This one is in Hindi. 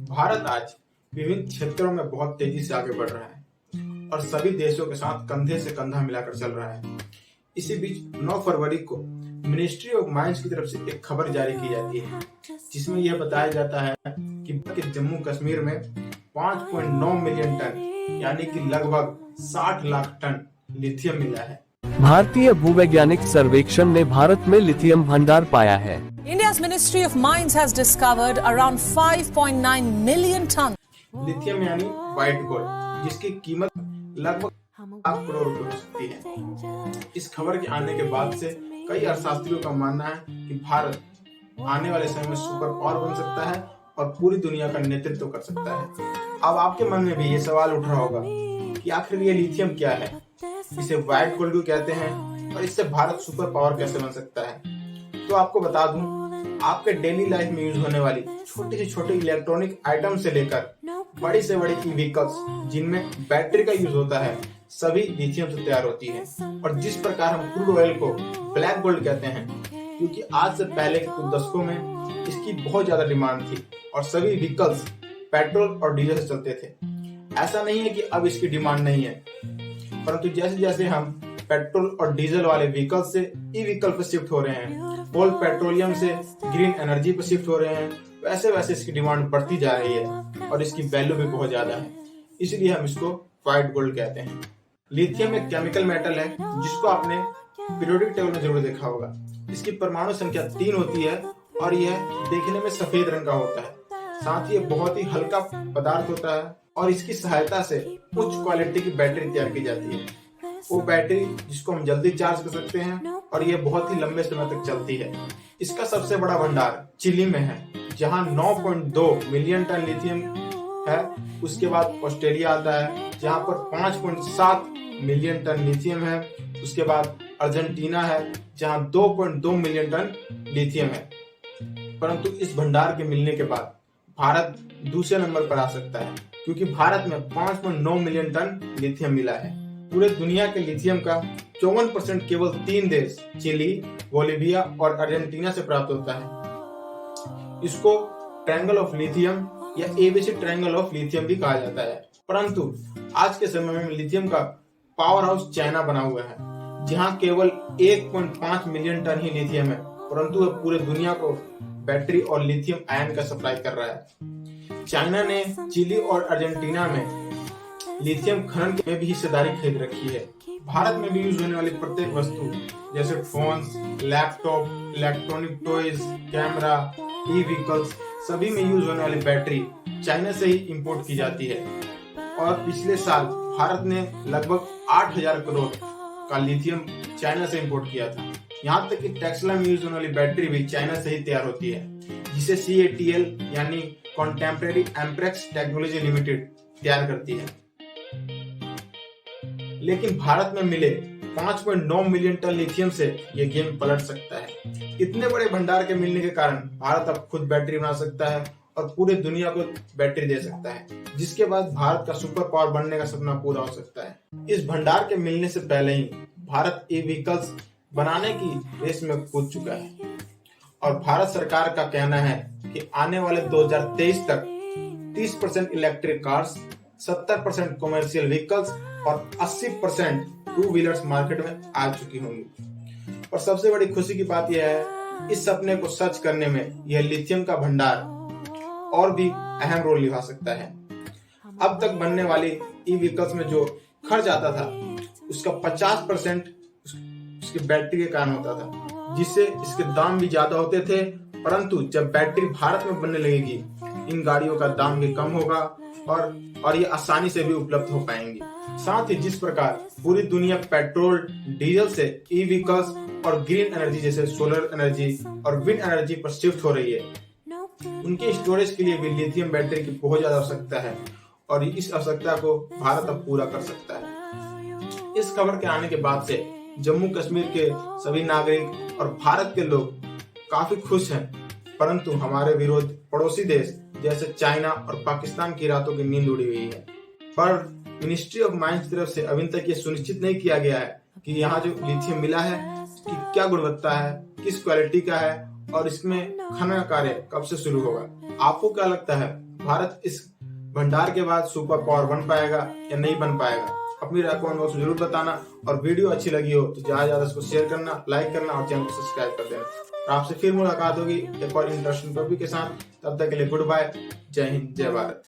भारत आज विभिन्न क्षेत्रों में बहुत तेजी से आगे बढ़ रहा है और सभी देशों के साथ कंधे से कंधा मिलाकर चल रहा है। इसी बीच 9 फरवरी को मिनिस्ट्री ऑफ माइंस की तरफ से एक खबर जारी की जाती है जिसमें यह बताया जाता है कि जम्मू कश्मीर में 5.9 मिलियन टन यानी कि लगभग 60 लाख टन लिथियम मिला है। भारतीय भूवैज्ञानिक सर्वेक्षण ने भारत में लिथियम भंडार पाया है। India's Ministry of Mines has discovered around 5.9 million tons. Lithium यानी व्हाइट गोल्ड जिसकी कीमत लगभग लाख करोड़ रुपए हो सकती है। इस खबर के आने के बाद से कई अर्थशास्त्रियों का मानना है कि भारत आने वाले समय में सुपर पावर बन सकता है और पूरी दुनिया का नेतृत्व कर सकता है। अब आपके मन में भी ये सवाल उठ रहा होगा कि आखिर ये लिथियम क्या है, इसे व्हाइट गोल्ड क्यों कहते हैं और इससे भारत सुपर पावर कैसे बन सकता है। तो आपको बता दूं, आपके डेली लाइफ में यूज होने वाली छोटे से छोटे इलेक्ट्रॉनिक आइटम से लेकर बड़ी से बड़ी ई व्हीकल्स जिनमें बैटरी का यूज होता है सभी लिथियम से तैयार होती है। और जिस प्रकार हम क्रूड ऑयल को ब्लैक गोल्ड कहते हैं क्योंकि आज से पहले के कुछ दशकों में इसकी बहुत ज्यादा डिमांड थी और सभी व्हीकल्स पेट्रोल और डीजल से चलते थे। ऐसा नहीं है कि अब इसकी डिमांड नहीं है, परंतु जैसे जैसे हम पेट्रोल और डीजल वाले व्हीकल से ई व्हीकल पर शिफ्ट हो रहे हैं, कोल पेट्रोलियम से ग्रीन एनर्जी पर शिफ्ट हो रहे हैं, वैसे वैसे इसकी डिमांड बढ़ती जा रही है और इसकी वैल्यू भी बहुत ज्यादा है। इसलिए हम इसको व्हाइट गोल्ड कहते हैं। लिथियम एक केमिकल मेटल है जिसको आपने पीरियोडिक टेबल में जरूर देखा होगा। इसकी परमाणु संख्या 3 होती है और यह देखने में सफेद रंग का होता है। साथ ही ये बहुत ही हल्का पदार्थ होता है और इसकी सहायता से उच्च क्वालिटी की बैटरी तैयार की जाती है। वो बैटरी जिसको हम जल्दी चार्ज कर सकते हैं और ये बहुत ही लंबे समय तक चलती है। इसका सबसे बड़ा भंडार चिली में है जहां 9.2 मिलियन टन लिथियम है। उसके बाद ऑस्ट्रेलिया आता है जहां पर 5.7 मिलियन टन लिथियम है। उसके बाद अर्जेंटीना है जहां 2.2 मिलियन टन लिथियम है। परंतु इस भंडार के मिलने के बाद भारत दूसरे नंबर पर आ सकता है क्योंकि भारत में 5.9 मिलियन टन लिथियम मिला है। पूरे दुनिया के लिथियम का 54% केवल 3 देश चिली, बोलिविया और अर्जेंटीना से प्राप्त होता है। इसको ट्रायंगल ऑफ लिथियम या एबीसी ट्रायंगल ऑफ लिथियम भी कहा जाता है। परंतु आज के समय में लिथियम का पावर हाउस चाइना बना हुआ है जहां केवल 1.5 मिलियन टन ही लिथियम है, परंतु वह पूरे दुनिया को बैटरी और लिथियम आयन का सप्लाई कर रहा है। चाइना ने चिली और अर्जेंटीना में लिथियम खनन में भी हिस्सेदारी खरीद रखी है। भारत में भी यूज होने वाली प्रत्येक वस्तु जैसे phones, laptop, electronic toys, camera, e vehicles सभी में यूज होने वाली बैटरी चाइना से ही इंपोर्ट की जाती है। और पिछले साल भारत ने लगभग 8,000 करोड़ का लिथियम चाइना से इंपोर्ट किया था। यहाँ तक कि टेस्ला में यूज होने वाली बैटरी भी चाइना से ही तैयार होती है जिसे CATL यानी कॉन्टेम्परेरी एम्प्रेक्स टेक्नोलॉजी लिमिटेड तैयार करती है। लेकिन भारत में मिले 5.9 मिलियन टन लिथियम से यह गेम पलट सकता है। इतने बड़े भंडार के मिलने के कारण भारत अब खुद बैटरी बना सकता है और पूरे दुनिया को बैटरी दे सकता है, जिसके बाद भारत का सुपर पावर बनने का सपना पूरा हो सकता है। इस भंडार के मिलने से पहले ही भारत ई व्हीकल्स बनाने की रेस में कूद चुका है और भारत सरकार का कहना है कि आने वाले 2023 तक 30% इलेक्ट्रिक कार्स, 70% कॉमर्शियल व्हीकल्स और 80% टू व्हीलर्स मार्केट में आ चुकी होंगी। और सबसे बड़ी खुशी की बात यह है इस सपने को सच करने में यह लिथियम का भंडार और भी अहम रोल निभा सकता है। अब तक बनने वाली ई व्हीकल्स में जो खर्च आता था उसका 50% उसकी बैटरी के कारण होता था, जिससे इसके दाम भी ज्यादा होते थे। परंतु जब बैटरी भारत में बनने लगेगी इन गाड़ियों का दाम भी कम होगा और ये आसानी से भी उपलब्ध हो पाएंगी। साथ ही जिस प्रकार पूरी दुनिया पेट्रोल, डीजल से ई व्हीकल्स और ग्रीन एनर्जी जैसे सोलर एनर्जी और विंड एनर्जी पर शिफ्ट हो रही है, उनके स्टोरेज के लिए भी लिथियम बैटरी की बहुत ज्यादा आवश्यकता है और इस आवश्यकता को भारत अब पूरा कर सकता है। इस खबर के आने के बाद से जम्मू कश्मीर के सभी नागरिक और भारत के लोग काफी खुश हैं, परंतु हमारे विरोध पड़ोसी देश जैसे चाइना और पाकिस्तान की रातों की नींद उड़ी हुई है। पर मिनिस्ट्री ऑफ माइंस की तरफ से अभी तक ये सुनिश्चित नहीं किया गया है कि यहाँ जो लिथियम मिला है कि क्या गुणवत्ता है, किस क्वालिटी का है और इसमें खनन कार्य कब से शुरू होगा। आपको क्या लगता है भारत इस भंडार के बाद सुपर पावर बन पाएगा या नहीं बन पाएगा? अपनी राय कमेंट बॉक्स में जरूर बताना, और वीडियो अच्छी लगी हो तो ज्यादा ज्यादा इसको शेयर करना, लाइक करना और चैनल को सब्सक्राइब कर देना। तो आपसे फिर मुलाकात होगी एक और इंटरेस्टिंग टॉपिक के साथ। तब तक के लिए गुड बाय, जय हिंद, जय भारत।